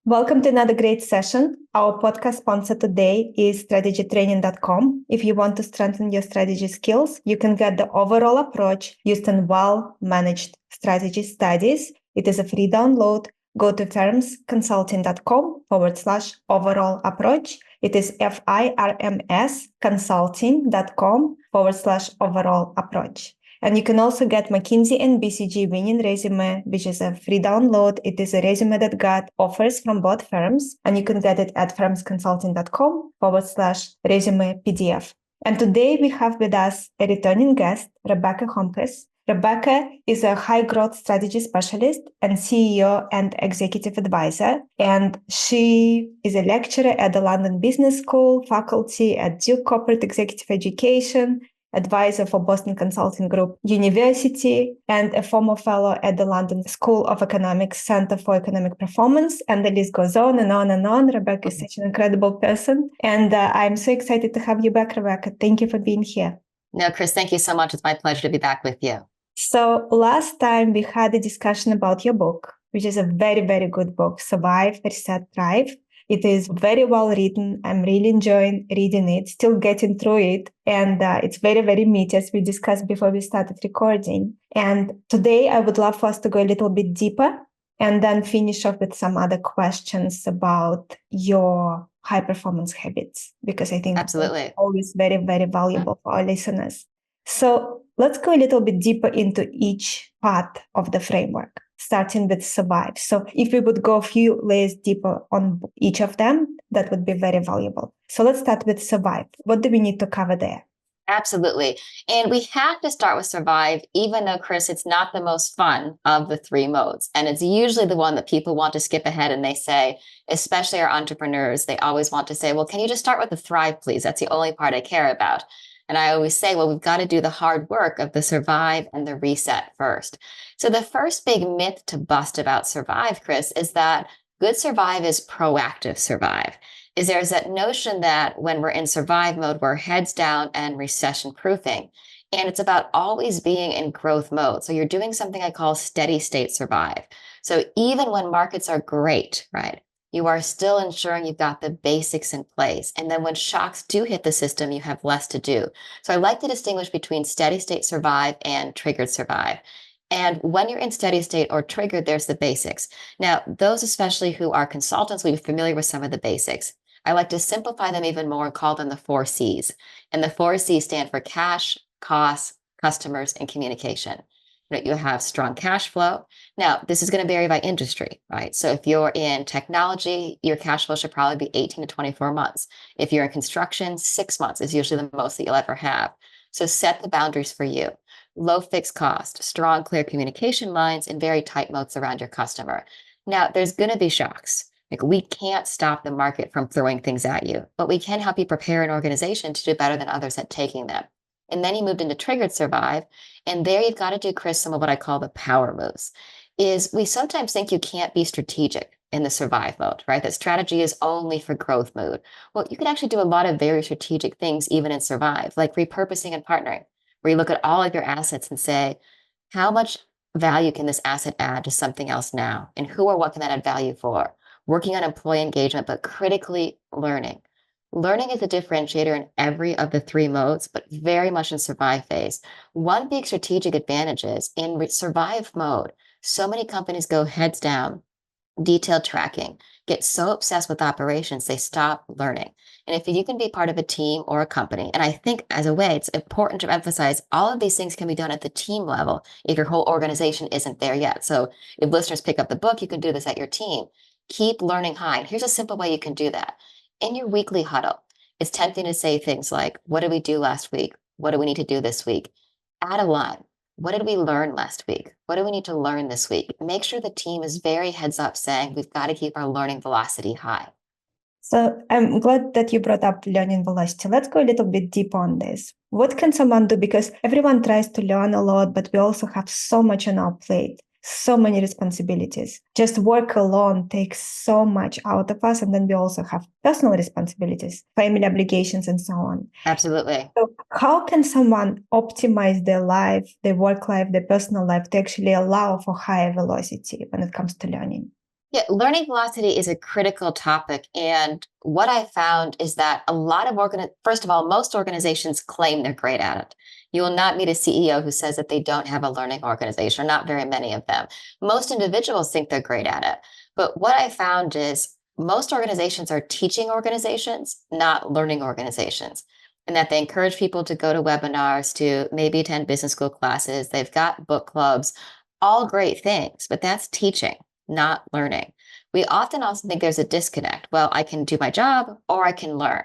Welcome to another great session. Our podcast sponsor today is strategytraining.com. If you want to strengthen your strategy skills, you can get the overall approach used in well-managed strategy studies. It is a free download. Go to firmsconsulting.com/overall approach. It is firmsconsulting.com/overall approach. And you can also get McKinsey and BCG winning resume, which is a free download. It is a resume that got offers from both firms, and you can get it at firmsconsulting.com/resume PDF. And today we have with us a returning guest, Rebecca Homkes. Rebecca is a high growth strategy specialist and CEO and executive advisor. And she is a lecturer at the London Business School, faculty at Duke Corporate Executive Education, advisor for Boston Consulting Group University, and a former fellow at the London School of Economics Center for Economic Performance. And the list goes on and on and on. Rebecca is such an incredible person. And I'm so excited to have you back, Rebecca. Thank you for being here. No, Chris, thank you so much. It's my pleasure to be back with you. So last time we had a discussion about your book, which is a very, very good book, Survive, Reset, Thrive. It is very well written. I'm really enjoying reading it, still getting through it. And it's very, very meaty, as we discussed before we started recording. And today I would love for us to go a little bit deeper and then finish off with some other questions about your high performance habits, because I think Absolutely. it's always very, very valuable for our listeners. So let's go a little bit deeper into each part of the framework, starting with Survive. So if we would go a few layers deeper on each of them, that would be very valuable. So let's start with Survive. What do we need to cover there? Absolutely. And we have to start with Survive, even though, Chris, it's not the most fun of the three modes. And it's usually the one that people want to skip ahead. And they say, especially our entrepreneurs, they always want to say, well, can you just start with the Thrive, please? That's the only part I care about. And I always say, well, we've got to do the hard work of the Survive and the Reset first. So the first big myth to bust about Survive, Chris, is that good Survive is proactive Survive. There's that notion that when we're in Survive mode, we're heads down and recession proofing. And it's about always being in growth mode. So you're doing something I call steady state Survive. So even when markets are great, right, you are still ensuring you've got the basics in place. And then when shocks do hit the system, you have less to do. So I like to distinguish between steady state Survive and triggered Survive. And when you're in steady state or triggered, there's the basics. Now, those especially who are consultants will be familiar with some of the basics. I like to simplify them even more and call them the 4 C's. And the 4 C's stand for cash, costs, customers, and communication. You have strong cash flow. Now, this is going to vary by industry, right? So if you're in technology, your cash flow should probably be 18 to 24 months. If you're in construction, 6 months is usually the most that you'll ever have. So set the boundaries for you. Low fixed cost, strong, clear communication lines, and very tight moats around your customer. Now, there's going to be shocks. Like, we can't stop the market from throwing things at you, but we can help you prepare an organization to do better than others at taking them. And then he moved into triggered Survive. And there you've got to do, Chris, some of what I call the power moves. Is we sometimes think you can't be strategic in the Survive mode, right? That strategy is only for growth mode. Well, you can actually do a lot of very strategic things even in Survive, like repurposing and partnering, where you look at all of your assets and say, how much value can this asset add to something else now? And who or what can that add value for? Working on employee engagement, but critically learning. Learning is a differentiator in every of the three modes, but very much in Survive phase. One big strategic advantage is in Survive mode, so many companies go heads down, detailed tracking, get so obsessed with operations, they stop learning. And if you can be part of a team or a company, and I think as a way, it's important to emphasize all of these things can be done at the team level if your whole organization isn't there yet. So if listeners pick up the book, you can do this at your team. Keep learning high. And here's a simple way you can do that. In your weekly huddle, it's tempting to say things like, what did we do last week? What do we need to do this week? Add a line. What did we learn last week? What do we need to learn this week? Make sure the team is very heads up saying we've got to keep our learning velocity high. So I'm glad that you brought up learning velocity. Let's go a little bit deeper on this. What can someone do? Because everyone tries to learn a lot, but we also have so much on our plate. So many responsibilities. Just work alone takes so much out of us. And then we also have personal responsibilities, family obligations, and so on. Absolutely. So how can someone optimize their life, their work life, their personal life to actually allow for higher velocity when it comes to learning? Yeah, learning velocity is a critical topic. And what I found is that a lot of first of all, most organizations claim they're great at it. You will not meet a CEO who says that they don't have a learning organization, or not very many of them. Most individuals think they're great at it. But what I found is most organizations are teaching organizations, not learning organizations. And that they encourage people to go to webinars, to maybe attend business school classes. They've got book clubs, all great things, but that's teaching, not learning. We often also think there's a disconnect. Well, I can do my job or I can learn.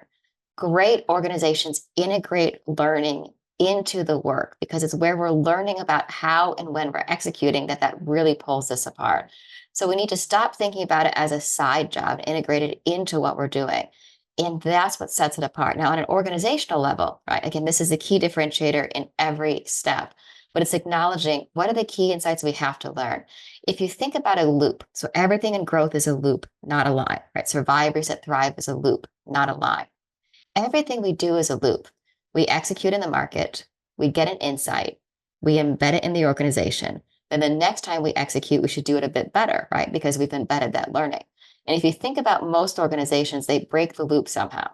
Great organizations integrate learning into the work because it's where we're learning about how and when we're executing that really pulls us apart. So we need to stop thinking about it as a side job, integrate it into what we're doing. And that's what sets it apart. Now, on an organizational level, right? Again, this is the key differentiator in every step, but it's acknowledging what are the key insights we have to learn. If you think about a loop, so everything in growth is a loop, not a line, right? Survive, reset, thrive is a loop, not a line. Everything we do is a loop. We execute in the market, we get an insight, we embed it in the organization. Then the next time we execute, we should do it a bit better, right? Because we've embedded that learning. And if you think about most organizations, they break the loop somehow.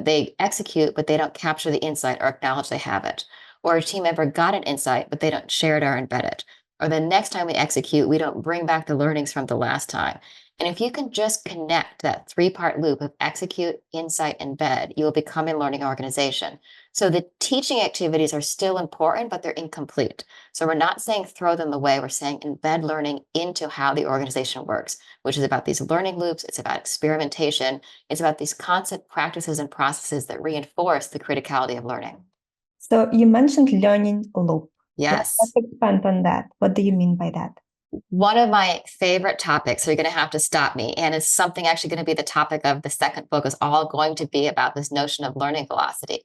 They execute, but they don't capture the insight or acknowledge they have it. Or a team member got an insight, but they don't share it or embed it. Or the next time we execute, we don't bring back the learnings from the last time. And if you can just connect that three-part loop of execute, insight, embed, you will become a learning organization. So the teaching activities are still important, but they're incomplete. So we're not saying throw them away. We're saying embed learning into how the organization works, which is about these learning loops. It's about experimentation. It's about these concept practices and processes that reinforce the criticality of learning. So you mentioned learning loop. Yes. Let's expand on that. What do you mean by that? One of my favorite topics, so you're going to have to stop me, and it's something actually going to be the topic of the second book, is all going to be about this notion of learning velocity.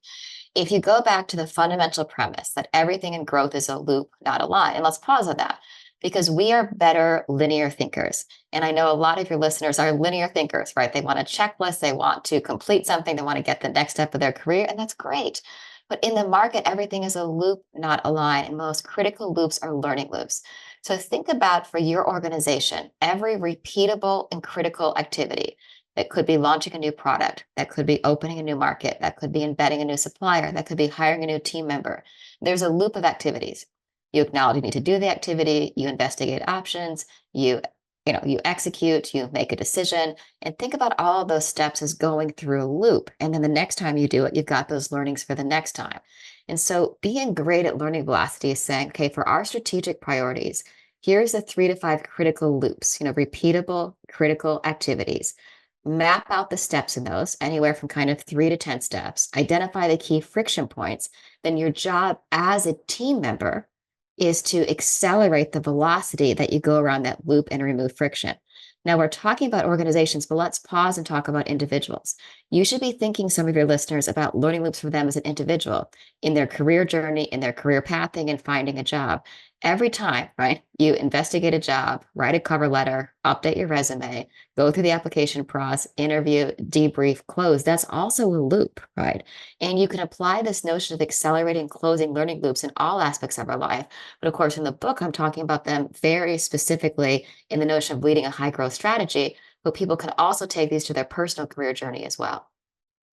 If you go back to the fundamental premise that everything in growth is a loop, not a line, and let's pause on that because we are better linear thinkers. And I know a lot of your listeners are linear thinkers, right? They want a checklist, they want to complete something, they want to get the next step of their career, and that's great. But in the market, everything is a loop, not a line. And most critical loops are learning loops. So think about for your organization, every repeatable and critical activity that could be launching a new product, that could be opening a new market, that could be embedding a new supplier, that could be hiring a new team member. There's a loop of activities. You acknowledge you need to do the activity, you investigate options, you execute, you make a decision, and think about all of those steps as going through a loop. And then the next time you do it, you've got those learnings for the next time. And so being great at learning velocity is saying, okay, for our strategic priorities, here's the 3 to 5 critical loops, repeatable critical activities. Map out the steps in those, anywhere from kind of 3 to 10 steps, identify the key friction points. Then your job as a team member is to accelerate the velocity that you go around that loop and remove friction. Now we're talking about organizations, but let's pause and talk about individuals. You should be thinking, some of your listeners, about learning loops for them as an individual in their career journey, in their career pathing, and finding a job. Every time, right, you investigate a job, write a cover letter, update your resume, go through the application process, interview, debrief, close. That's also a loop, right? And you can apply this notion of accelerating, closing learning loops in all aspects of our life. But of course, in the book, I'm talking about them very specifically in the notion of leading a high growth strategy, but people can also take these to their personal career journey as well.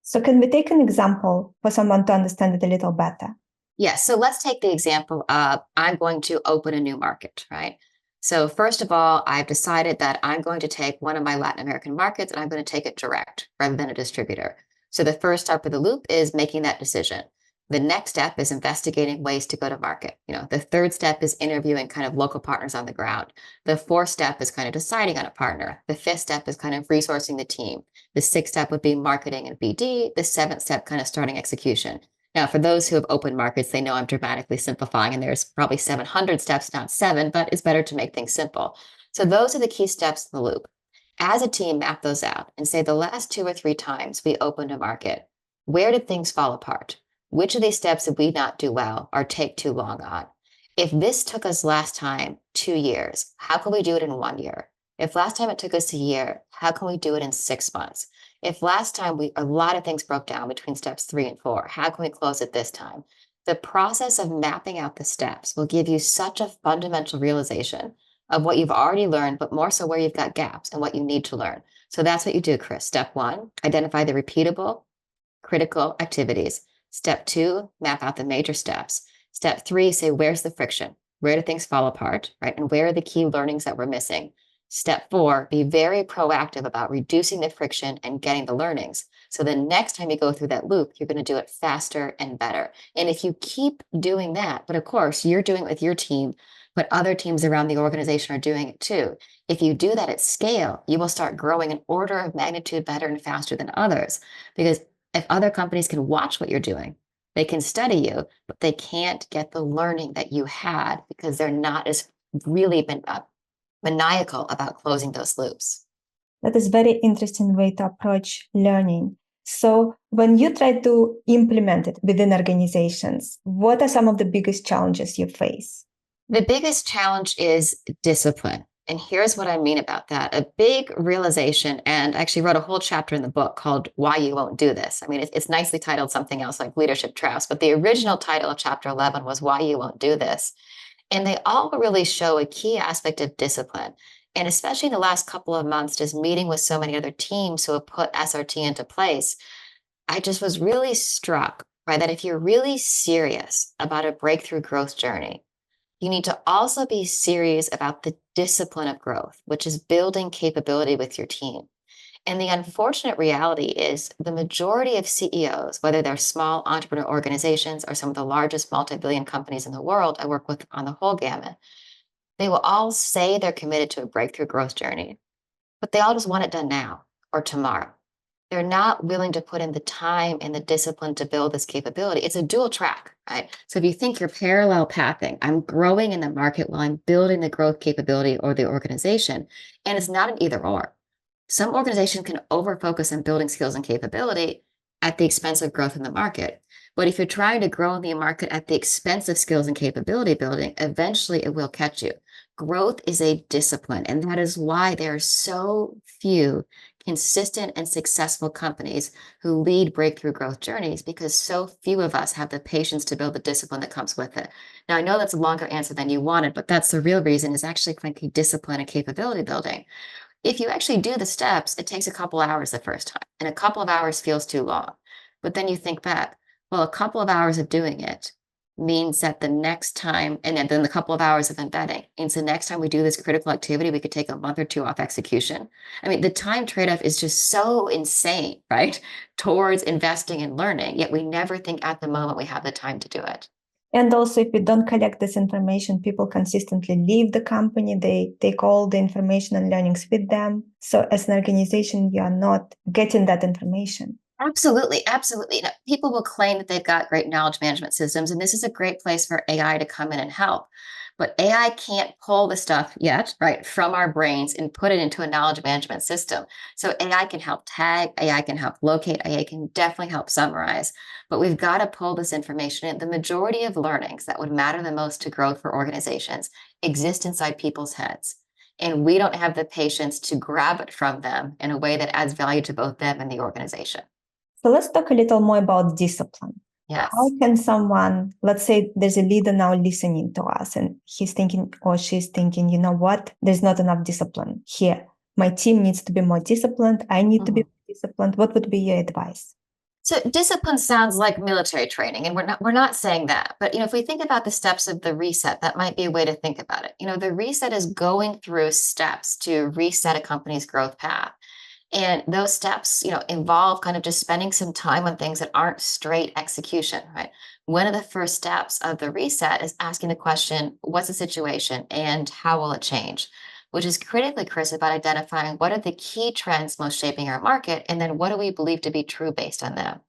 So can we take an example for someone to understand it a little better? Yes. So let's take the example of I'm going to open a new market, right? So first of all, I've decided that I'm going to take one of my Latin American markets and I'm going to take it direct rather than a distributor. So the first step of the loop is making that decision. The next step is investigating ways to go to market. The third step is interviewing kind of local partners on the ground. The fourth step is kind of deciding on a partner. The fifth step is kind of resourcing the team. The sixth step would be marketing and BD. The seventh step, kind of starting execution. Now, for those who have opened markets, they know I'm dramatically simplifying, and there's probably 700 steps, not 7, but it's better to make things simple. So those are the key steps in the loop. As a team, map those out and say the last 2 or 3 times we opened a market, where did things fall apart? Which of these steps did we not do well or take too long on? If this took us last time 2 years, how can we do it in 1 year? If last time it took us a year, how can we do it in 6 months? If last time a lot of things broke down between steps 3 and 4, how can we close it this time? The process of mapping out the steps will give you such a fundamental realization of what you've already learned, but more so where you've got gaps and what you need to learn. So that's what you do, Chris. Step 1, identify the repeatable, critical activities. Step 2, map out the major steps. Step 3, say, where's the friction? Where do things fall apart, right? And where are the key learnings that we're missing? Step 4, be very proactive about reducing the friction and getting the learnings. So the next time you go through that loop, you're going to do it faster and better. And if you keep doing that, but of course, you're doing it with your team, but other teams around the organization are doing it too. If you do that at scale, you will start growing an order of magnitude better and faster than others. Because if other companies can watch what you're doing, they can study you, but they can't get the learning that you had because they're not as really maniacal about closing those loops. That is very interesting way to approach learning. So when you try to implement it within organizations, what are some of the biggest challenges you face? The biggest challenge is discipline. And here's what I mean about that. A big realization, and I actually wrote a whole chapter in the book called Why You Won't Do This. I mean, it's nicely titled something else like Leadership Traps, but the original title of chapter 11 was Why You Won't Do This. And they all really show a key aspect of discipline. And especially in the last couple of months, just meeting with so many other teams who have put SRT into place, I just was really struck by that if you're really serious about a breakthrough growth journey, you need to also be serious about the discipline of growth, which is building capability with your team. And the unfortunate reality is the majority of CEOs, whether they're small entrepreneur organizations or some of the largest multi-billion companies in the world, I work with on the whole gamut, they will all say they're committed to a breakthrough growth journey, but they all just want it done now or tomorrow. They're not willing to put in the time and the discipline to build this capability. It's a dual track, right? So if you think you're parallel pathing, I'm growing in the market while I'm building the growth capability or the organization, and it's not an either or. Some organizations can over-focus on building skills and capability at the expense of growth in the market. But if you're trying to grow in the market at the expense of skills and capability building, eventually it will catch you. Growth is a discipline, and that is why there are so few consistent and successful companies who lead breakthrough growth journeys, because so few of us have the patience to build the discipline that comes with it. Now, I know that's a longer answer than you wanted, but that's the real reason, is actually frankly discipline and capability building. If you actually do the steps, it takes a couple hours the first time, and a couple of hours feels too long. But then you think back, well, a couple of hours of doing it means that the next time, and then the couple of hours of embedding means the next time we do this critical activity, we could take a month or two off execution. I mean, the time trade-off is just so insane, right? Towards investing in learning, yet we never think at the moment we have the time to do it. And also, if we don't collect this information, people consistently leave the company. They take all the information and learnings with them. So as an organization, you are not getting that information. Absolutely, absolutely. Now, people will claim that they've got great knowledge management systems, and this is a great place for AI to come in and help. But AI can't pull the stuff yet, right, from our brains and put it into a knowledge management system. So AI can help tag, AI can help locate, AI can definitely help summarize. But we've got to pull this information in. The majority of learnings that would matter the most to growth for organizations exist inside people's heads. And we don't have the patience to grab it from them in a way that adds value to both them and the organization. So let's talk a little more about discipline. Yes. How can someone, let's say there's a leader now listening to us and he's thinking or she's thinking, you know what, there's not enough discipline here. My team needs to be more disciplined. I need to be more disciplined. What would be your advice? So discipline sounds like military training, and we're not saying that. But if we think about the steps of the reset, that might be a way to think about it. The reset is going through steps to reset a company's growth path. And those steps, involve kind of just spending some time on things that aren't straight execution, right? One of the first steps of the reset is asking the question, what's the situation and how will it change? Which is critically, Chris, about identifying what are the key trends most shaping our market, and then what do we believe to be true based on them.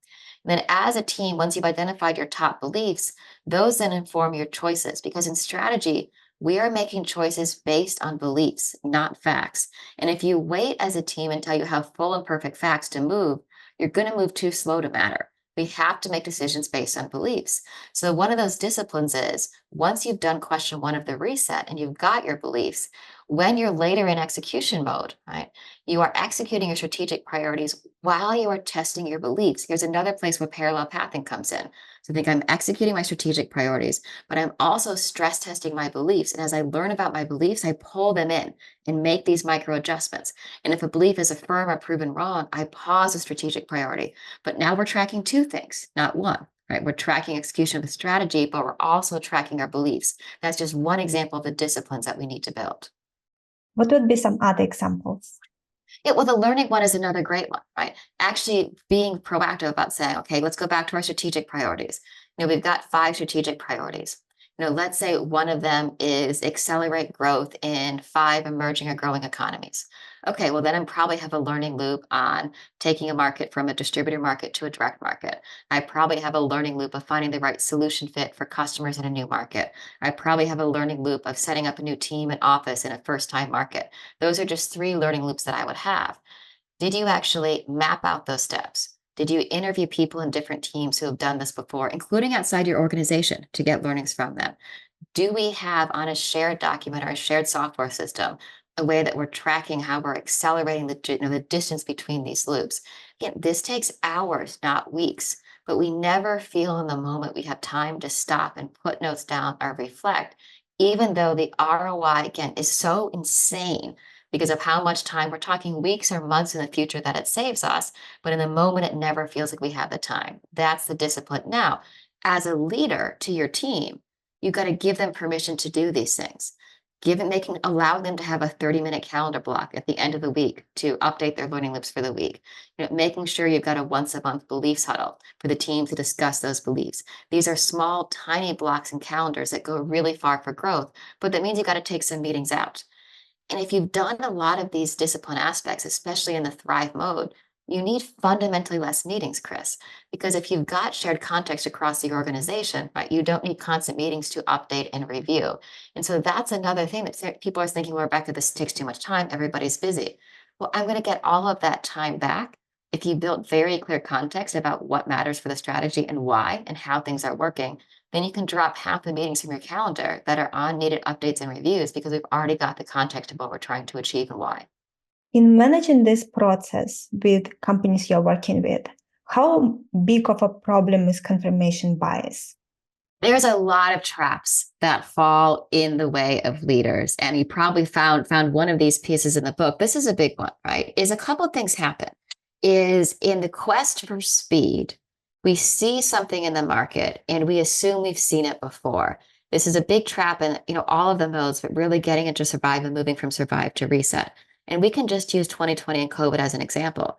And then as a team, once you've identified your top beliefs, those then inform your choices, because in strategy, we are making choices based on beliefs, not facts. And if you wait as a team until you have full and perfect facts to move, you're going to move too slow to matter. We have to make decisions based on beliefs. So one of those disciplines is, once you've done question one of the reset and you've got your beliefs, When you're later in execution mode, right, you are executing your strategic priorities while you are testing your beliefs. Here's another place where parallel pathing comes in. So I think I'm executing my strategic priorities, but I'm also stress testing my beliefs. And as I learn about my beliefs, I pull them in and make these micro adjustments. And if a belief is affirmed or proven wrong, I pause a strategic priority. But now we're tracking two things, not one. Right? We're tracking execution of the strategy, but we're also tracking our beliefs. That's just one example of the disciplines that we need to build. What would be some other examples? Yeah, well, the learning one is another great one, right? Actually being proactive about saying, okay, let's go back to our strategic priorities. We've got 5 strategic priorities. Let's say one of them is accelerate growth in 5 emerging or growing economies. Okay, well, then I probably have a learning loop on taking a market from a distributor market to a direct market. I probably have a learning loop of finding the right solution fit for customers in a new market. I probably have a learning loop of setting up a new team and office in a first time market. Those are just 3 learning loops that I would have. Did you actually map out those steps? Did you interview people in different teams who have done this before, including outside your organization, to get learnings from them? Do we have on a shared document or a shared software system a way that we're tracking how we're accelerating the distance between these loops? Again, this takes hours, not weeks, but we never feel in the moment we have time to stop and put notes down or reflect, even though the ROI, again, is so insane because of how much time we're talking weeks or months in the future that it saves us. But in the moment, it never feels like we have the time. That's the discipline. Now, as a leader to your team, you've got to give them permission to do these things. Allow them to have a 30-minute calendar block at the end of the week to update their learning loops for the week. Making sure you've got a once a month beliefs huddle for the team to discuss those beliefs. These are small, tiny blocks and calendars that go really far for growth, but that means you've got to take some meetings out. And if you've done a lot of these discipline aspects, especially in the thrive mode, you need fundamentally less meetings, Chris, because if you've got shared context across the organization, right, you don't need constant meetings to update and review. And so that's another thing that people are thinking, well, Rebecca, this takes too much time. Everybody's busy. Well, I'm going to get all of that time back if you build very clear context about what matters for the strategy and why and how things are working. Then you can drop half the meetings from your calendar that are on needed updates and reviews because we've already got the context of what we're trying to achieve and why. In managing this process with companies you're working with, how big of a problem is confirmation bias? There's a lot of traps that fall in the way of leaders. And you probably found one of these pieces in the book. This is a big one, right? Is a couple of things happen. Is in the quest for speed, we see something in the market and we assume we've seen it before. This is a big trap in all of the modes, but really getting into survive and moving from survive to reset. And we can just use 2020 and COVID as an example.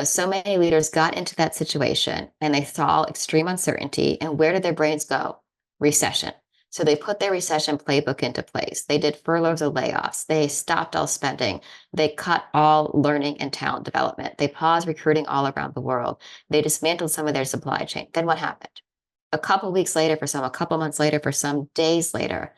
So many leaders got into that situation and they saw extreme uncertainty. And where did their brains go? Recession. So they put their recession playbook into place. They did furloughs or layoffs. They stopped all spending. They cut all learning and talent development. They paused recruiting all around the world. They dismantled some of their supply chain. Then what happened? A couple weeks later for some, a couple months later for some, days later,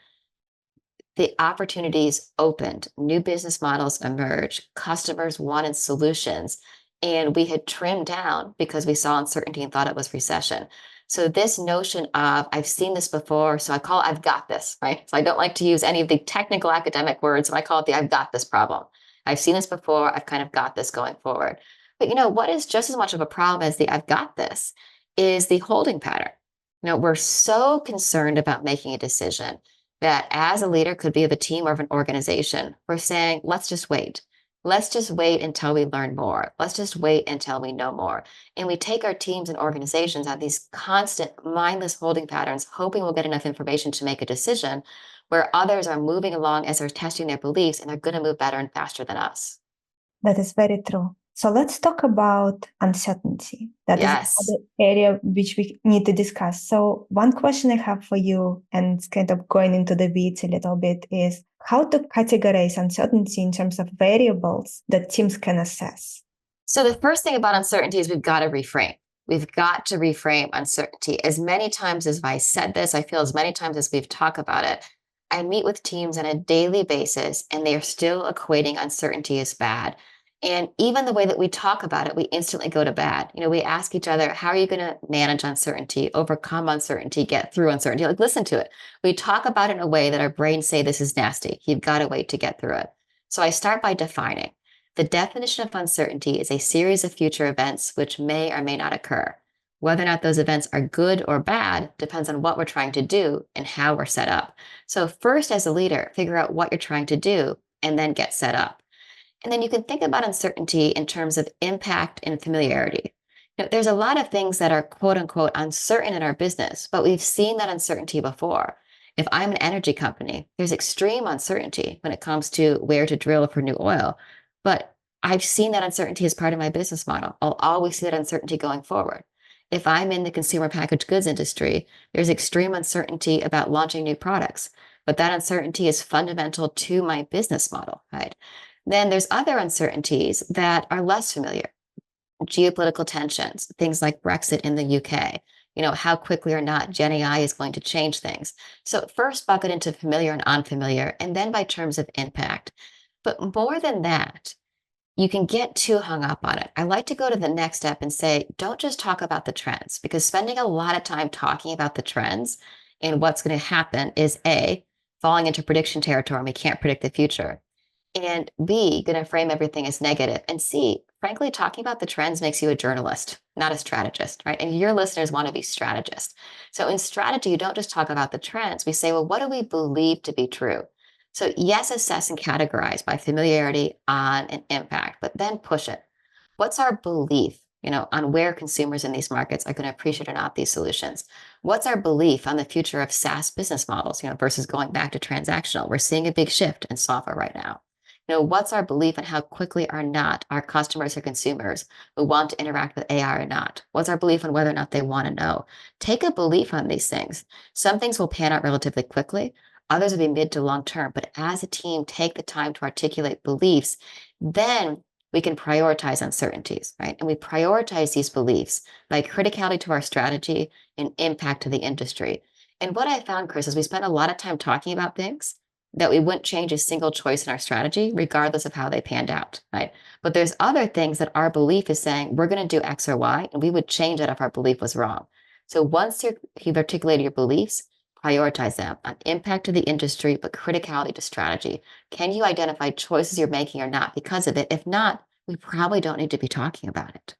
the opportunities opened, new business models emerged, customers wanted solutions, and we had trimmed down because we saw uncertainty and thought it was recession. So this notion of I've seen this before, so I call it I've got this, right? So I don't like to use any of the technical academic words, so I call it the I've got this problem. I've seen this before, I've kind of got this going forward. But what is just as much of a problem as the I've got this is the holding pattern. We're so concerned about making a decision that as a leader could be of a team or of an organization, we're saying, let's just wait. Let's just wait until we learn more. Let's just wait until we know more. And we take our teams and organizations on these constant mindless holding patterns, hoping we'll get enough information to make a decision, where others are moving along as they're testing their beliefs and they're going to move better and faster than us. That is very true. So let's talk about uncertainty. That is Yes. another area which we need to discuss. So one question I have for you, and it's kind of going into the weeds a little bit, is how to categorize uncertainty in terms of variables that teams can assess. So the first thing about uncertainty is we've got to reframe. We've got to reframe uncertainty. As many times as I said this, I feel as many times as we've talked about it, I meet with teams on a daily basis and they are still equating uncertainty as bad. And even the way that we talk about it, we instantly go to bad. We ask each other, how are you going to manage uncertainty, overcome uncertainty, get through uncertainty? Like, listen to it. We talk about it in a way that our brains say this is nasty. You've got to wait to get through it. So I start by defining. The definition of uncertainty is a series of future events which may or may not occur. Whether or not those events are good or bad depends on what we're trying to do and how we're set up. So first, as a leader, figure out what you're trying to do and then get set up. And then you can think about uncertainty in terms of impact and familiarity. There's a lot of things that are quote unquote uncertain in our business, but we've seen that uncertainty before. If I'm an energy company, there's extreme uncertainty when it comes to where to drill for new oil. But I've seen that uncertainty as part of my business model. I'll always see that uncertainty going forward. If I'm in the consumer packaged goods industry, there's extreme uncertainty about launching new products, but that uncertainty is fundamental to my business model, right? Then there's other uncertainties that are less familiar. Geopolitical tensions, things like Brexit in the UK, how quickly or not Gen AI is going to change things. So first bucket into familiar and unfamiliar, and then by terms of impact. But more than that, you can get too hung up on it. I like to go to the next step and say, don't just talk about the trends, because spending a lot of time talking about the trends and what's going to happen is A, falling into prediction territory and we can't predict the future. And B, going to frame everything as negative. And C, frankly, talking about the trends makes you a journalist, not a strategist, right? And your listeners want to be strategists. So in strategy, you don't just talk about the trends. We say, well, what do we believe to be true? So yes, assess and categorize by familiarity on an impact, but then push it. What's our belief, on where consumers in these markets are going to appreciate or not these solutions? What's our belief on the future of SaaS business models, versus going back to transactional? We're seeing a big shift in software right now. What's our belief on how quickly or not our customers or consumers will want to interact with AI or not? What's our belief on whether or not they want to know? Take a belief on these things. Some things will pan out relatively quickly. Others will be mid to long term. But as a team, take the time to articulate beliefs. Then we can prioritize uncertainties, right? And we prioritize these beliefs by criticality to our strategy and impact to the industry. And what I found, Chris, is we spent a lot of time talking about things that we wouldn't change a single choice in our strategy, regardless of how they panned out, right? But there's other things that our belief is saying, we're going to do X or Y, and we would change that if our belief was wrong. So once you've articulated your beliefs, prioritize them on impact to the industry, but criticality to strategy. Can you identify choices you're making or not because of it? If not, we probably don't need to be talking about it.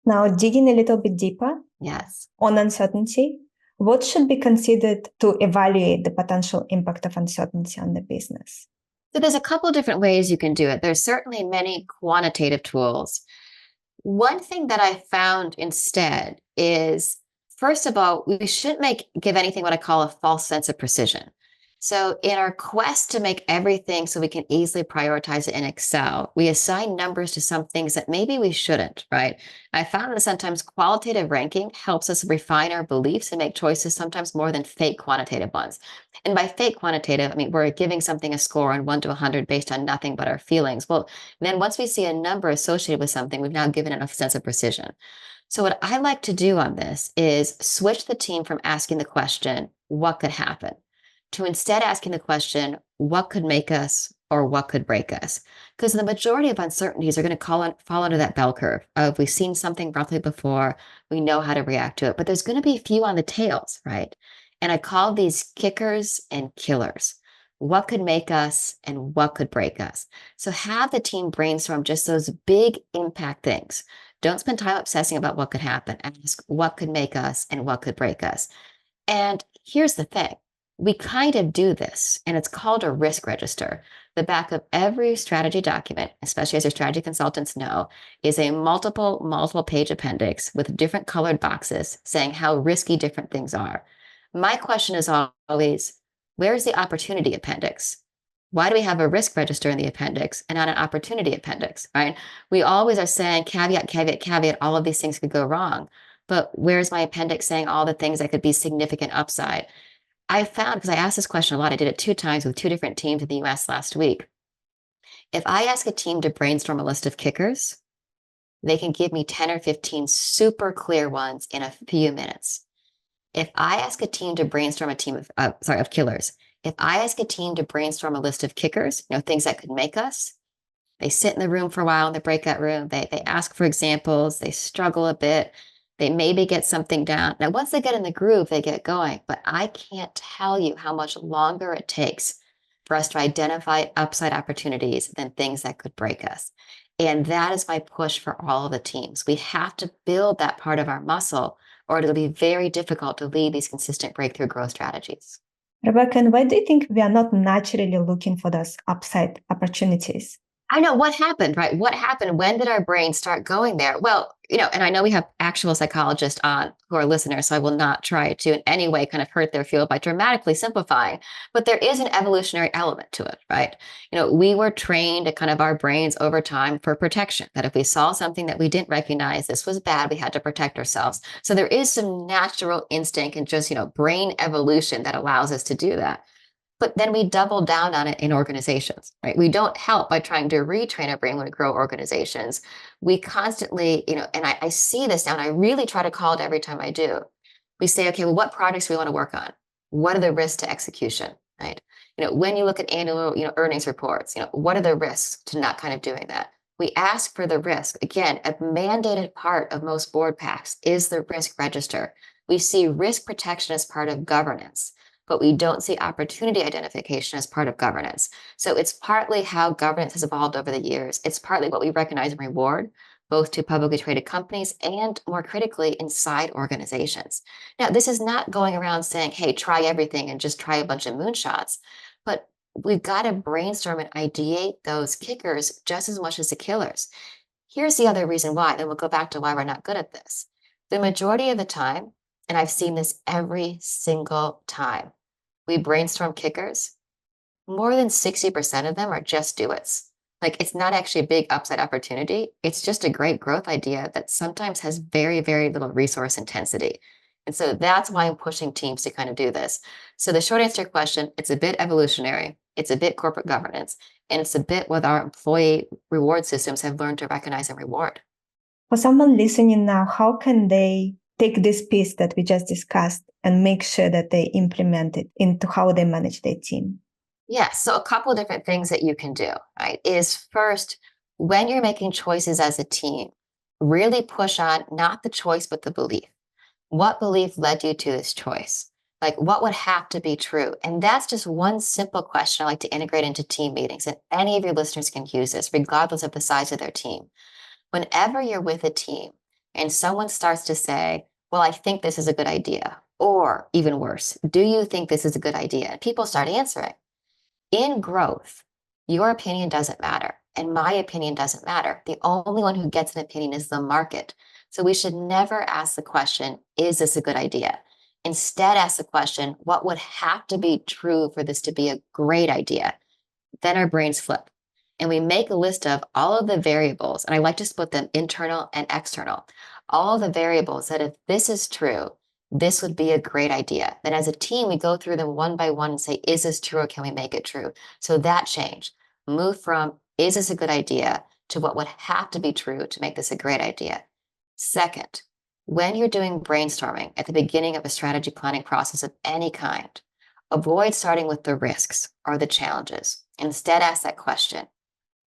Now, digging a little bit deeper Yes. on uncertainty, what should be considered to evaluate the potential impact of uncertainty on the business? So there's a couple different ways you can do it. There's certainly many quantitative tools. One thing that I found instead is, first of all, we shouldn't give anything what I call a false sense of precision. So in our quest to make everything so we can easily prioritize it in Excel, we assign numbers to some things that maybe we shouldn't, right? I found that sometimes qualitative ranking helps us refine our beliefs and make choices sometimes more than fake quantitative ones. And by fake quantitative, I mean, we're giving something a score on 1 to 100 based on nothing but our feelings. Well, then once we see a number associated with something, we've now given it a sense of precision. So what I like to do on this is switch the team from asking the question, what could happen, to instead asking the question, what could make us or what could break us? Because the majority of uncertainties are going to fall under that bell curve of we've seen something roughly before, we know how to react to it, but there's going to be a few on the tails, right? And I call these kickers and killers. What could make us and what could break us? So have the team brainstorm just those big impact things. Don't spend time obsessing about what could happen. Ask what could make us and what could break us. And here's the thing. We kind of do this, and it's called a risk register. The back of every strategy document, especially as your strategy consultants know, is a multiple page appendix with different colored boxes saying how risky different things are. My question is always, where's the opportunity appendix? Why do we have a risk register in the appendix and not an opportunity appendix, right? We always are saying caveat, caveat, caveat, all of these things could go wrong. But where's my appendix saying all the things that could be significant upside? I found, because I asked this question a lot, I did it 2 times with 2 different teams in the US last week. If I ask a team to brainstorm a list of kickers, they can give me 10 or 15 super clear ones in a few minutes. If I ask a team to brainstorm of killers, if I ask a team to brainstorm a list of kickers, things that could make us, They sit in the room for a while in the breakout room. They ask for examples. They struggle a bit. They maybe get something down. Now, once they get in the groove, they get going. But I can't tell you how much longer it takes for us to identify upside opportunities than things that could break us. And that is my push for all of the teams. We have to build that part of our muscle, or it'll be very difficult to lead these consistent breakthrough growth strategies. Rebecca, and why do you think we are not naturally looking for those upside opportunities? I know what happened, right? What happened? When did our brains start going there? Well, and I know we have actual psychologists on who are listeners, so I will not try to in any way kind of hurt their field by dramatically simplifying, but there is an evolutionary element to it, right? We were trained at kind of our brains over time for protection, that if we saw something that we didn't recognize, this was bad, we had to protect ourselves. So there is some natural instinct and just, brain evolution that allows us to do that. But then we double down on it in organizations, right? We don't help by trying to retrain our brain when we grow organizations. We constantly, and I see this now, and I really try to call it every time I do. We say, okay, well, what projects do we want to work on? What are the risks to execution, right? When you look at annual, earnings reports, what are the risks to not kind of doing that? We ask for the risk. Again, a mandated part of most board packs is the risk register. We see risk protection as part of governance, but we don't see opportunity identification as part of governance. So it's partly how governance has evolved over the years. It's partly what we recognize and reward, both to publicly traded companies and more critically inside organizations. Now, this is not going around saying, hey, try everything and just try a bunch of moonshots, but we've got to brainstorm and ideate those kickers just as much as the killers. Here's the other reason why, and we'll go back to why we're not good at this. The majority of the time, and I've seen this every single time, we brainstorm kickers, more than 60% of them are just do-its. Like, it's not actually a big upside opportunity. It's just a great growth idea that sometimes has very, very little resource intensity. And so that's why I'm pushing teams to kind of do this. So the short answer to your question, it's a bit evolutionary, it's a bit corporate governance, and it's a bit what our employee reward systems have learned to recognize and reward. For someone listening now, how can they take this piece that we just discussed and make sure that they implement it into how they manage their team? Yes. So a couple of different things that you can do, right, is first, when you're making choices as a team, really push on not the choice, but the belief. What belief led you to this choice? Like, what would have to be true? And that's just one simple question I like to integrate into team meetings. And any of your listeners can use this, regardless of the size of their team. Whenever you're with a team and someone starts to say, well, I think this is a good idea, or even worse, do you think this is a good idea? And people start answering. In growth, your opinion doesn't matter, and my opinion doesn't matter. The only one who gets an opinion is the market. So we should never ask the question, is this a good idea? Instead, ask the question, what would have to be true for this to be a great idea? Then our brains flip, and we make a list of all of the variables, and I like to split them internal and external. All of the variables that if this is true, this would be a great idea. Then as a team, we go through them one by one and say, is this true or can we make it true? So that change, move from, is this a good idea, to what would have to be true to make this a great idea. Second, when you're doing brainstorming at the beginning of a strategy planning process of any kind, avoid starting with the risks or the challenges. Instead, ask that question.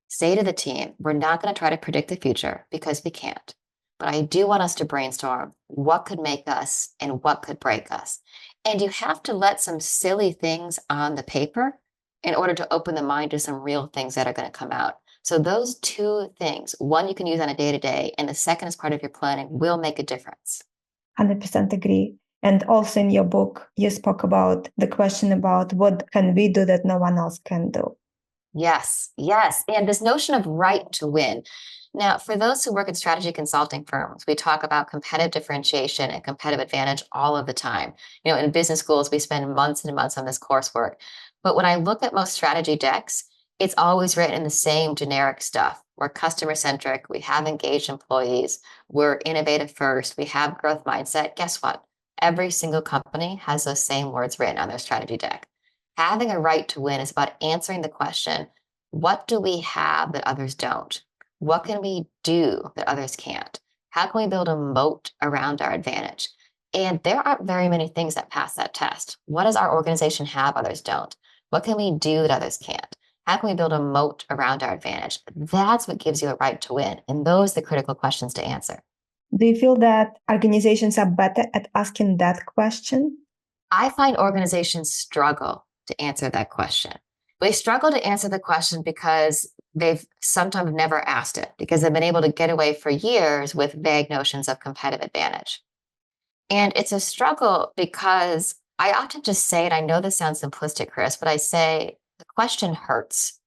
Say to the team, we're not going to try to predict the future because we can't. But I do want us to brainstorm what could make us and what could break us. And you have to let some silly things on the paper in order to open the mind to some real things that are going to come out. So those two things, one you can use on a day-to-day, and the second as part of your planning, will make a difference. 100% agree. And also in your book, you spoke about the question about what can we do that no one else can do. Yes, yes. And this notion of right to win. Now, for those who work at strategy consulting firms, we talk about competitive differentiation and competitive advantage all of the time. In business schools, we spend months and months on this coursework. But when I look at most strategy decks, it's always written in the same generic stuff. We're customer centric. We have engaged employees. We're innovative first. We have growth mindset. Guess what? Every single company has those same words written on their strategy deck. Having a right to win is about answering the question, what do we have that others don't? What can we do that others can't? How can we build a moat around our advantage? And there aren't very many things that pass that test. What does our organization have others don't? What can we do that others can't? How can we build a moat around our advantage? That's what gives you a right to win. And those are the critical questions to answer. Do you feel that organizations are better at asking that question? I find organizations struggle to answer that question. They struggle to answer the question because they've sometimes never asked it, because they've been able to get away for years with vague notions of competitive advantage. And it's a struggle because I often just say, and I know this sounds simplistic, Chris, but I say the question hurts.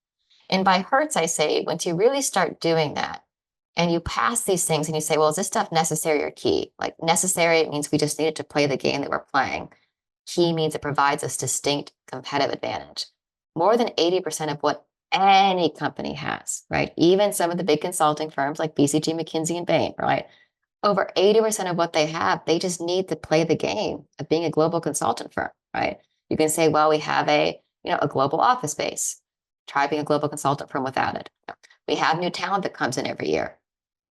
And by hurts, I say, once you really start doing that and you pass these things and you say, well, is this stuff necessary or key? Like necessary, it means we just needed to play the game that we're playing. Key means it provides us distinct competitive advantage. More than 80% of what any company has, right? Even some of the big consulting firms like BCG, McKinsey, and Bain, right? Over 80% of what they have, they just need to play the game of being a global consultant firm, right? You can say, well, we have a global office space. Try being a global consultant firm without it. We have new talent that comes in every year.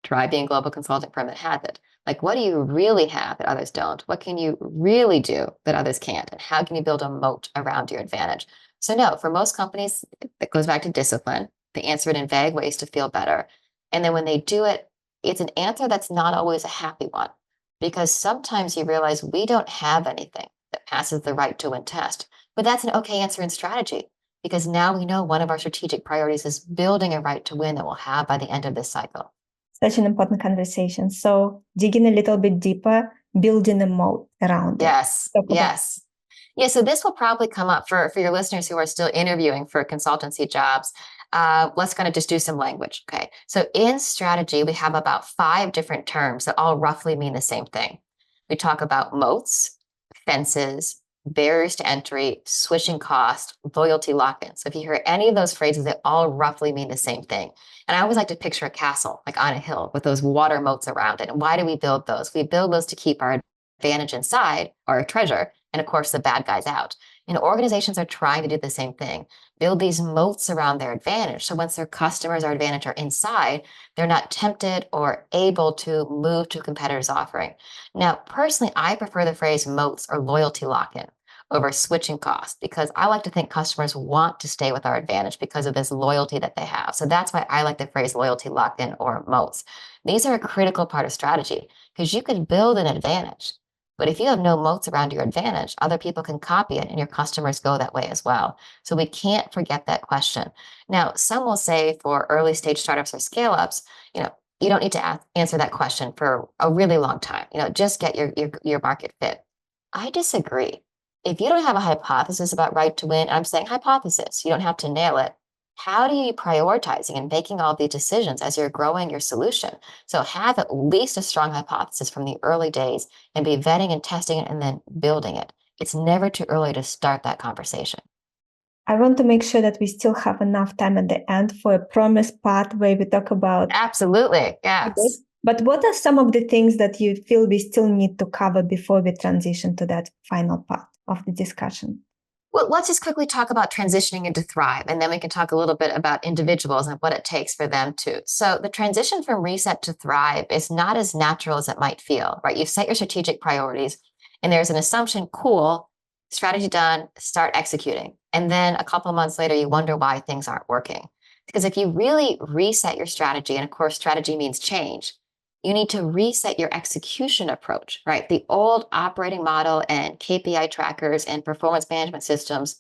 Try being a global consulting firm that has it. Like, what do you really have that others don't? What can you really do that others can't? And how can you build a moat around your advantage? So no, for most companies, it goes back to discipline. They answer it in vague ways to feel better. And then when they do it, it's an answer that's not always a happy one, because sometimes you realize we don't have anything that passes the right to win test. But that's an okay answer in strategy, because now we know one of our strategic priorities is building a right to win that we'll have by the end of this cycle. Such an important conversation. So digging a little bit deeper, building a moat around it. Yes. Yes. Yeah. So this will probably come up for your listeners who are still interviewing for consultancy jobs. Let's kind of just do some language. Okay. So in strategy, we have about 5 different terms that all roughly mean the same thing. We talk about moats, fences, barriers to entry, switching cost, loyalty lock-in. So if you hear any of those phrases, they all roughly mean the same thing. And I always like to picture a castle, like on a hill with those water moats around it. And why do we build those? We build those to keep our advantage inside, our treasure, and of course the bad guys out. And organizations are trying to do the same thing, build these moats around their advantage. So once their customers or advantage are inside, they're not tempted or able to move to a competitor's offering. Now, personally, I prefer the phrase moats or loyalty lock-in over switching costs, because I like to think customers want to stay with our advantage because of this loyalty that they have. So that's why I like the phrase loyalty lock-in or moats. These are a critical part of strategy, because you can build an advantage, but if you have no moats around your advantage, other people can copy it and your customers go that way as well. So we can't forget that question. Now, some will say for early stage startups or scale ups, you don't need to answer that question for a really long time. Just get your market fit. I disagree. If you don't have a hypothesis about right to win, I'm saying hypothesis, you don't have to nail it. How do you prioritizing and making all these decisions as you're growing your solution? So have at least a strong hypothesis from the early days and be vetting and testing it and then building it. It's never too early to start that conversation. I want to make sure that we still have enough time at the end for a promise part where we talk about. Absolutely. Yes. But what are some of the things that you feel we still need to cover before we transition to that final part of the discussion? Well, let's just quickly talk about transitioning into Thrive, and then we can talk a little bit about individuals and what it takes for them to. So the transition from Reset to Thrive is not as natural as it might feel, right? You set your strategic priorities, and there's an assumption, cool, strategy done, start executing. And then a couple of months later, you wonder why things aren't working. Because if you really reset your strategy, and of course, strategy means change, you need to reset your execution approach, right? The old operating model and KPI trackers and performance management systems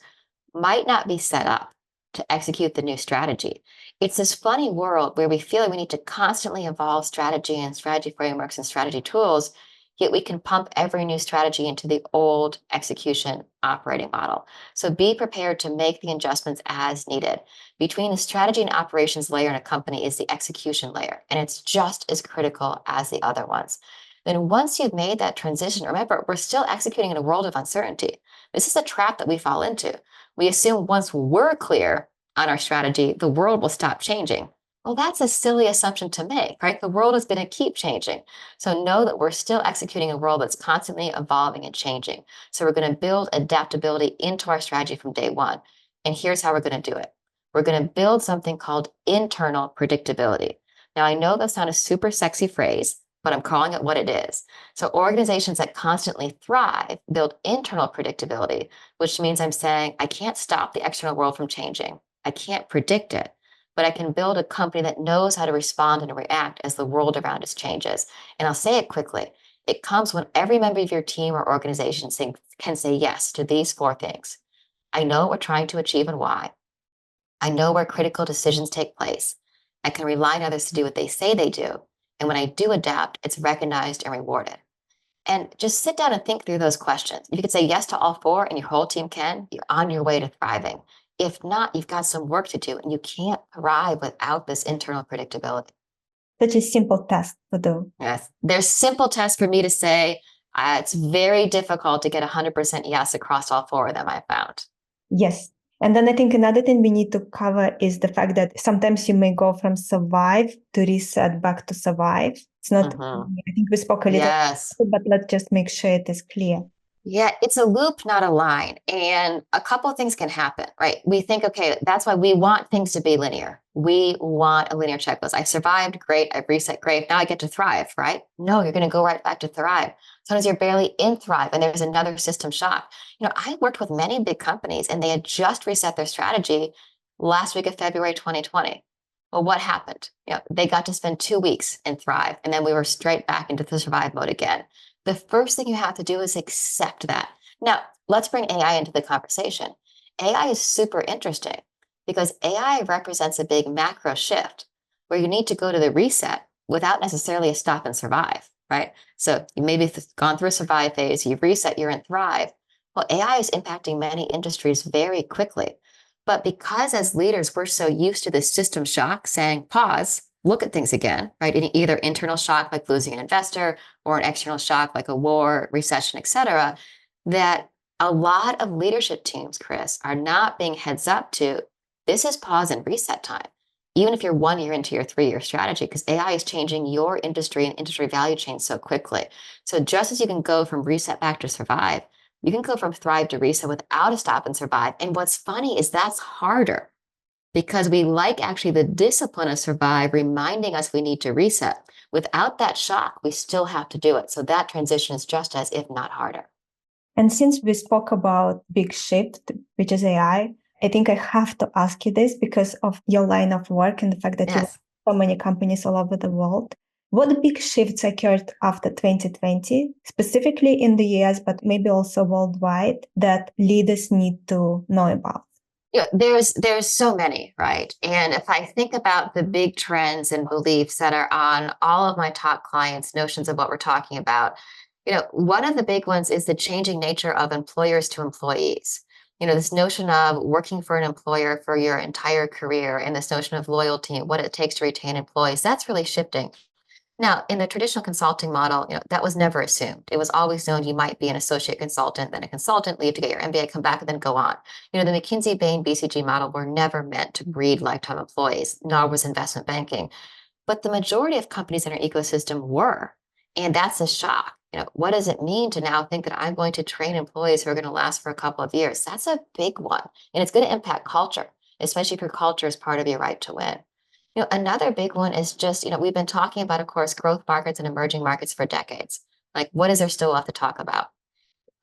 might not be set up to execute the new strategy. It's this funny world where we feel like we need to constantly evolve strategy and strategy frameworks and strategy tools, yet we can pump every new strategy into the old execution operating model. So be prepared to make the adjustments as needed. Between the strategy and operations layer in a company is the execution layer, and it's just as critical as the other ones. Then once you've made that transition, remember, we're still executing in a world of uncertainty. This is a trap that we fall into. We assume once we're clear on our strategy, the world will stop changing. Well, that's a silly assumption to make, right? The world is going to keep changing. So know that we're still executing a world that's constantly evolving and changing. So we're going to build adaptability into our strategy from day one. And here's how we're going to do it. We're going to build something called internal predictability. Now, I know that's not a super sexy phrase, but I'm calling it what it is. So organizations that constantly thrive build internal predictability, which means I'm saying I can't stop the external world from changing. I can't predict it, but I can build a company that knows how to respond and react as the world around us changes. And I'll say it quickly. It comes when every member of your team or organization can say yes to these four things. I know what we're trying to achieve and why. I know where critical decisions take place. I can rely on others to do what they say they do. And when I do adapt, it's recognized and rewarded. And just sit down and think through those questions. If you could say yes to all four and your whole team can, you're on your way to thriving. If not, you've got some work to do and you can't thrive without this internal predictability. Such a simple task to do. Yes. There's simple tests for me to say, it's very difficult to get 100% yes across all four of them, I found. Yes. And then I think another thing we need to cover is the fact that sometimes you may go from survive to reset back to survive. It's not, I think we spoke a little, Yes. but let's just make sure it is clear. Yeah, it's a loop, not a line. And a couple of things can happen, right? We think, okay, that's why we want things to be linear. We want a linear checklist. I survived, great. I reset, great. Now I get to thrive, right? No, you're going to go right back to thrive. Sometimes you're barely in thrive and there's another system shock. I worked with many big companies and they had just reset their strategy last week of February 2020. Well, what happened? They got to spend 2 weeks in thrive and then we were straight back into the survive mode again. The first thing you have to do is accept that. Now, let's bring AI into the conversation. AI is super interesting because AI represents a big macro shift where you need to go to the reset without necessarily a stop and survive, right? So you maybe gone through a survive phase, you've reset, you're in thrive. Well, AI is impacting many industries very quickly. But because as leaders, we're so used to the system shock saying, pause, look at things again, right? Either internal shock like losing an investor or an external shock like a war, recession, et cetera, that a lot of leadership teams, Chris, are not being heads up to this is pause and reset time. Even if you're 1 year into your 3-year strategy, because AI is changing your industry and industry value chain so quickly. So just as you can go from reset back to survive, you can go from thrive to reset without a stop and survive. And what's funny is that's harder because we like actually the discipline of survive, reminding us we need to reset. Without that shock, we still have to do it. So that transition is just as, if not harder. And since we spoke about big shift, which is AI, I think I have to ask you this because of your line of work and the fact that you work with so many companies all over the world. What big shifts occurred after 2020, specifically in the US, but maybe also worldwide, that leaders need to know about? There's so many, right? And if I think about the big trends and beliefs that are on all of my top clients' notions of what we're talking about, one of the big ones is the changing nature of employers to employees. This notion of working for an employer for your entire career and this notion of loyalty and what it takes to retain employees, that's really shifting. Now, in the traditional consulting model, that was never assumed. It was always known you might be an associate consultant, then a consultant, leave to get your MBA, come back, and then go on. The McKinsey, Bain, BCG model were never meant to breed lifetime employees, nor was investment banking. But the majority of companies in our ecosystem were, and that's a shock. What does it mean to now think that I'm going to train employees who are going to last for a couple of years? That's a big one, and it's going to impact culture, especially if your culture is part of your right to win. Another big one is just, we've been talking about, of course, growth markets and emerging markets for decades. Like, what is there still left to talk about?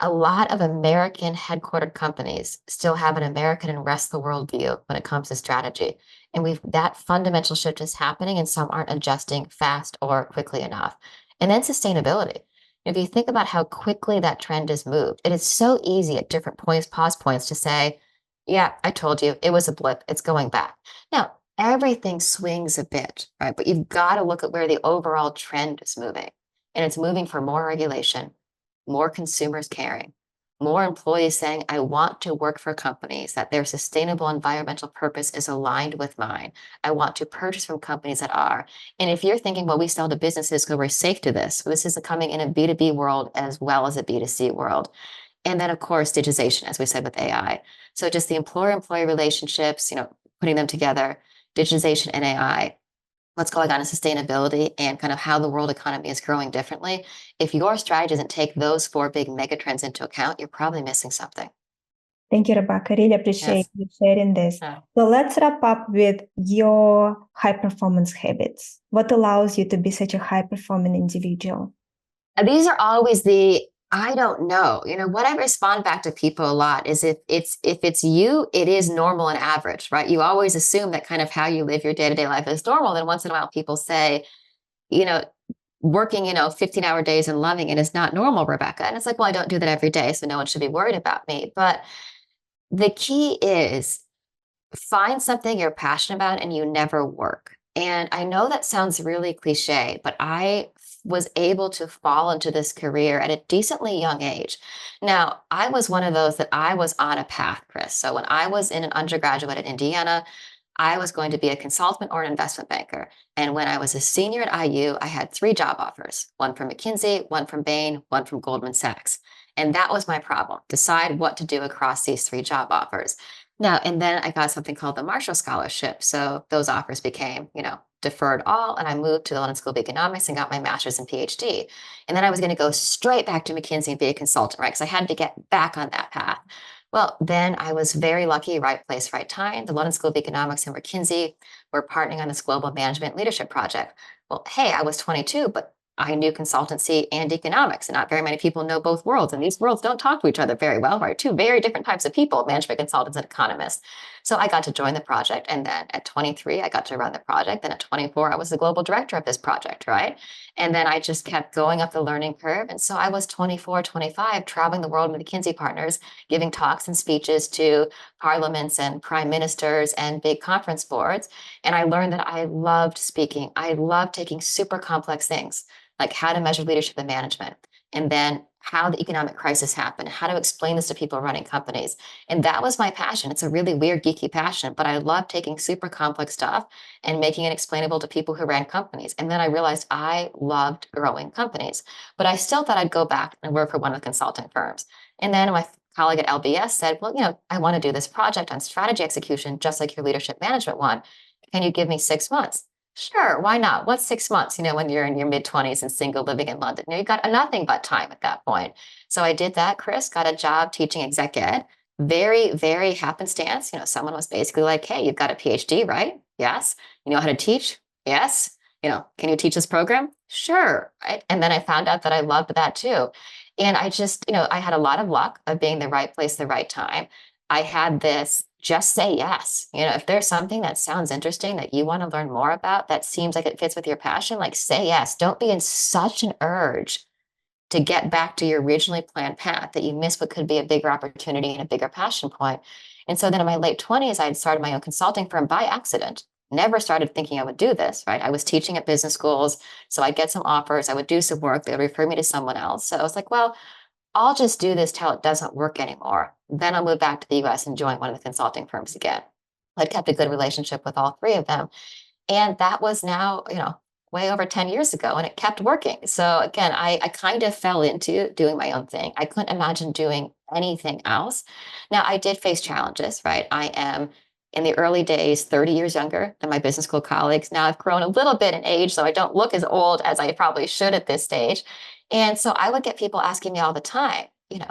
A lot of American headquartered companies still have an American and rest of the world view when it comes to strategy. And that fundamental shift is happening and some aren't adjusting fast or quickly enough. And then sustainability. If you think about how quickly that trend has moved, it is so easy at different points, pause points to say, yeah, I told you it was a blip. It's going back. Now, everything swings a bit, right? But you've got to look at where the overall trend is moving. And it's moving for more regulation, more consumers caring, more employees saying, I want to work for companies that their sustainable environmental purpose is aligned with mine. I want to purchase from companies that are. And if you're thinking, well, we sell to businesses because we're safe to this, well, this is coming in a B2B world as well as a B2C world. And then, of course, digitization, as we said with AI. So just the employer-employee relationships, putting them together, digitization and AI, what's going on in sustainability and kind of how the world economy is growing differently. If your strategy doesn't take those 4 big megatrends into account, you're probably missing something. Thank you, Rebecca. Really appreciate you sharing this. So let's wrap up with your high performance habits. What allows you to be such a high performing individual? These are always the I don't know. What I respond back to people a lot is if it's you, it is normal and average, right? You always assume that kind of how you live your day-to-day life is normal. Then once in a while people say, you know, working, 15-hour days and loving it is not normal, Rebecca. And it's like, well, I don't do that every day, so no one should be worried about me. But the key is find something you're passionate about and you never work. And I know that sounds really cliche, but I was able to fall into this career at a decently young age. Now, I was one of those that I was on a path, Chris. So when I was in an undergraduate at Indiana, I was going to be a consultant or an investment banker. And when I was a senior at IU, I had three job offers, one from McKinsey, one from Bain, one from Goldman Sachs. And that was my problem, decide what to do across these three job offers. Now, and then I got something called the Marshall Scholarship. So those offers became, deferred all. And I moved to the London School of Economics and got my master's and PhD. And then I was going to go straight back to McKinsey and be a consultant, right? Because I had to get back on that path. Well, then I was very lucky, right place, right time. The London School of Economics and McKinsey were partnering on this global management leadership project. Well, hey, I was 22, but I knew consultancy and economics, and not very many people know both worlds. And these worlds don't talk to each other very well, right? Two very different types of people, management consultants and economists. So I got to join the project. And then at 23, I got to run the project. Then at 24, I was the global director of this project, right? And then I just kept going up the learning curve. And so I was 24, 25, traveling the world with McKinsey partners, giving talks and speeches to parliaments and prime ministers and big conference boards. And I learned that I loved speaking. I loved taking super complex things like how to measure leadership and management, and then how the economic crisis happened, how to explain this to people running companies. And that was my passion. It's a really weird, geeky passion, but I love taking super complex stuff and making it explainable to people who ran companies. And then I realized I loved growing companies, but I still thought I'd go back and work for one of the consulting firms. And then my colleague at LBS said, well, I want to do this project on strategy execution, just like your leadership management one. Can you give me 6 months? Sure, why not? What's 6 months, when you're in your mid 20s and single living in London? You got nothing but time at that point. So I did that, Chris, got a job teaching exec ed. Very, very happenstance. Someone was basically like, hey, you've got a PhD, right? Yes. You know how to teach? Yes. Can you teach this program? Sure. Right. And then I found out that I loved that too. And I just, I had a lot of luck of being the right place, the right time. I had this just say yes. If there's something that sounds interesting that you want to learn more about, that seems like it fits with your passion, like say yes. Don't be in such an urge to get back to your originally planned path that you miss what could be a bigger opportunity and a bigger passion point. And so then in my late 20s, I had started my own consulting firm by accident. Never started thinking I would do this, right? I was teaching at business schools. So I'd get some offers, I would do some work, they would refer me to someone else. So I was like, well, I'll just do this till it doesn't work anymore. Then I'll move back to the US and join one of the consulting firms again. I'd kept a good relationship with all three of them. And that was now, way over 10 years ago, and it kept working. So again, I kind of fell into doing my own thing. I couldn't imagine doing anything else. Now, I did face challenges, right? I am in the early days 30 years younger than my business school colleagues. Now I've grown a little bit in age, so I don't look as old as I probably should at this stage. And so I would get people asking me all the time,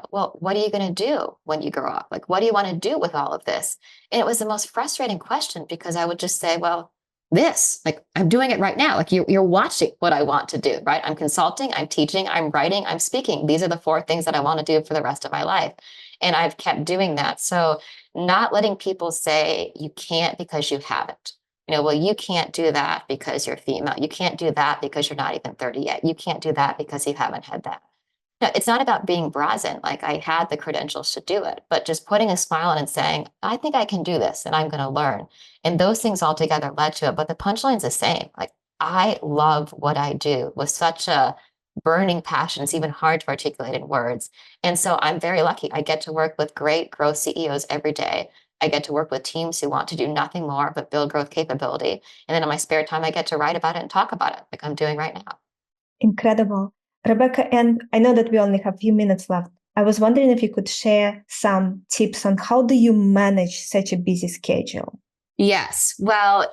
well, what are you going to do when you grow up? Like, what do you want to do with all of this? And it was the most frustrating question because I would just say, well, this, like, I'm doing it right now. Like, you're watching what I want to do, right? I'm consulting, I'm teaching, I'm writing, I'm speaking. These are the four things that I want to do for the rest of my life. And I've kept doing that. So not letting people say you can't because you haven't. Well, you can't do that because you're female. You can't do that because you're not even 30 yet. You can't do that because you haven't had that. No, it's not about being brazen. Like I had the credentials to do it, but just putting a smile on and saying, I think I can do this and I'm going to learn. And those things all together led to it. But the punchline's the same. Like I love what I do with such a burning passion. It's even hard to articulate in words. And so I'm very lucky. I get to work with great growth CEOs every day. I get to work with teams who want to do nothing more but build growth capability. And then in my spare time, I get to write about it and talk about it like I'm doing right now. Incredible. Rebecca, and I know that we only have a few minutes left. I was wondering if you could share some tips on how do you manage such a busy schedule? Yes. Well,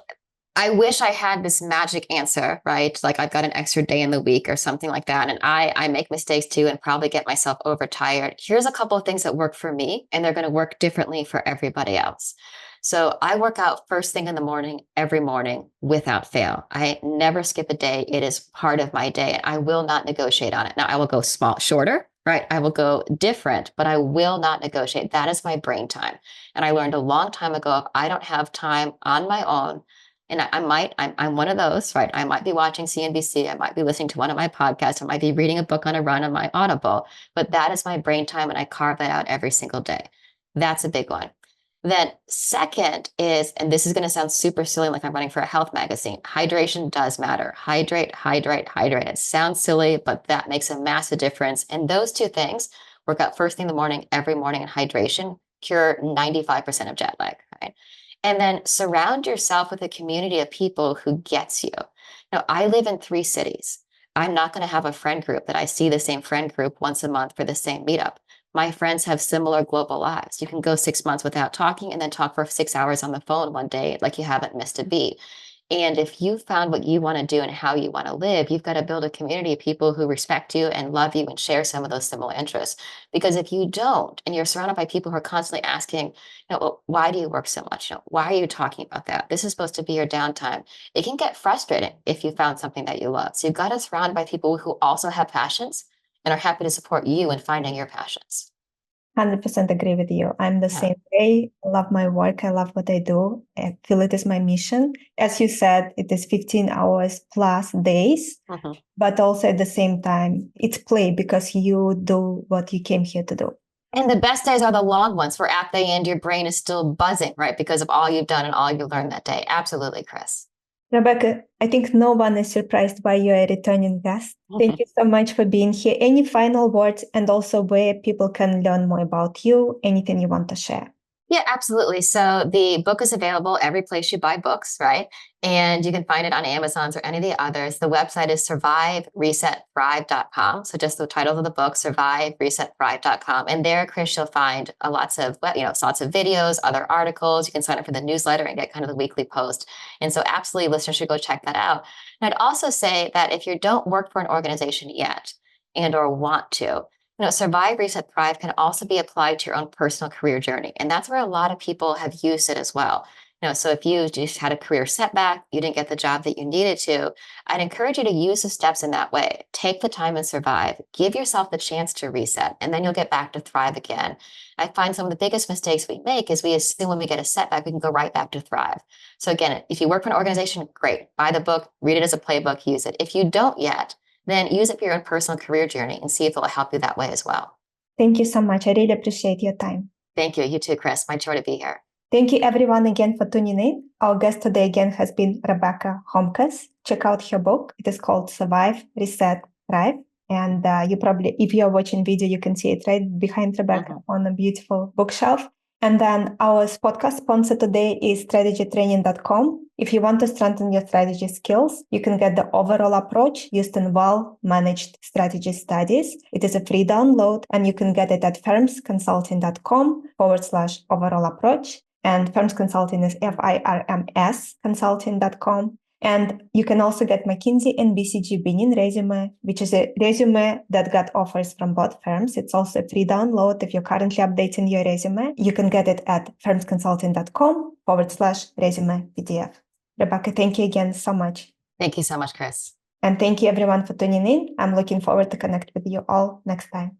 I wish I had this magic answer, right? Like I've got an extra day in the week or something like that. And I make mistakes too and probably get myself overtired. Here's a couple of things that work for me, and they're going to work differently for everybody else. So I work out first thing in the morning, every morning without fail. I never skip a day. It is part of my day. And I will not negotiate on it. Now I will go shorter, right? I will go different, but I will not negotiate. That is my brain time. And I learned a long time ago, if I don't have time on my own, and I'm one of those, right? I might be watching CNBC. I might be listening to one of my podcasts. I might be reading a book on a run on my Audible, but that is my brain time. And I carve that out every single day. That's a big one. Then second is, and this is going to sound super silly, like I'm running for a health magazine. Hydration does matter. Hydrate, hydrate, hydrate. It sounds silly, but that makes a massive difference. And those two things, work out first thing in the morning, every morning, and hydration cure 95% of jet lag, right? And then surround yourself with a community of people who gets you. Now, I live in 3 cities. I'm not going to have a friend group that I see the same friend group once a month for the same meetup. My friends have similar global lives. You can go 6 months without talking and then talk for 6 hours on the phone one day, like you haven't missed a beat. And if you found what you want to do and how you want to live, you've got to build a community of people who respect you and love you and share some of those similar interests. Because if you don't, and you're surrounded by people who are constantly asking, well, why do you work so much? Why are you talking about that? This is supposed to be your downtime. It can get frustrating if you found something that you love. So you've got to surround by people who also have passions and are happy to support you in finding your passions. 100% agree with you. I'm the Yeah. same way. I love my work. I love what I do. I feel it is my mission. As you said, it is 15 hours plus days, but also at the same time, it's play because you do what you came here to do. And the best days are the long ones where at the end, your brain is still buzzing, right? Because of all you've done and all you learned that day. Absolutely, Chris. Rebecca, I think no one is surprised by you a returning guest. Thank you so much for being here. Any final words and also where people can learn more about you, anything you want to share? Yeah, absolutely. So the book is available every place you buy books, right? And you can find it on Amazon's or any of the others. The website is surviveresetthrive.com. So just the title of the book, surviveresetthrive.com. And there, Chris, you'll find lots of videos, other articles. You can sign up for the newsletter and get kind of the weekly post. And so absolutely, listeners should go check that out. And I'd also say that if you don't work for an organization yet and or want to, Survive, Reset, Thrive can also be applied to your own personal career journey. And that's where a lot of people have used it as well. So if you just had a career setback, you didn't get the job that you needed to, I'd encourage you to use the steps in that way. Take the time and survive. Give yourself the chance to reset, and then you'll get back to thrive again. I find some of the biggest mistakes we make is we assume when we get a setback, we can go right back to thrive. So again, if you work for an organization, great. Buy the book, read it as a playbook, use it. If you don't yet, then use it for your own personal career journey and see if it will help you that way as well. Thank you so much. I really appreciate your time. Thank you. You too, Chris. My joy to be here. Thank you everyone again for tuning in. Our guest today again has been Rebecca Homkes. Check out her book. It is called Survive, Reset, Thrive. And you probably, if you're watching video, you can see it right behind Rebecca on a beautiful bookshelf. And then our podcast sponsor today is strategytraining.com. If you want to strengthen your strategy skills, you can get the overall approach used in well-managed strategy studies. It is a free download, and you can get it at firmsconsulting.com/overall approach. And Firms Consulting is FIRMS consulting.com. And you can also get McKinsey and BCG Benin resume, which is a resume that got offers from both firms. It's also a free download. If you're currently updating your resume, you can get it at firmsconsulting.com/resume PDF. Rebecca, thank you again so much. Thank you so much, Chris. And thank you everyone for tuning in. I'm looking forward to connect with you all next time.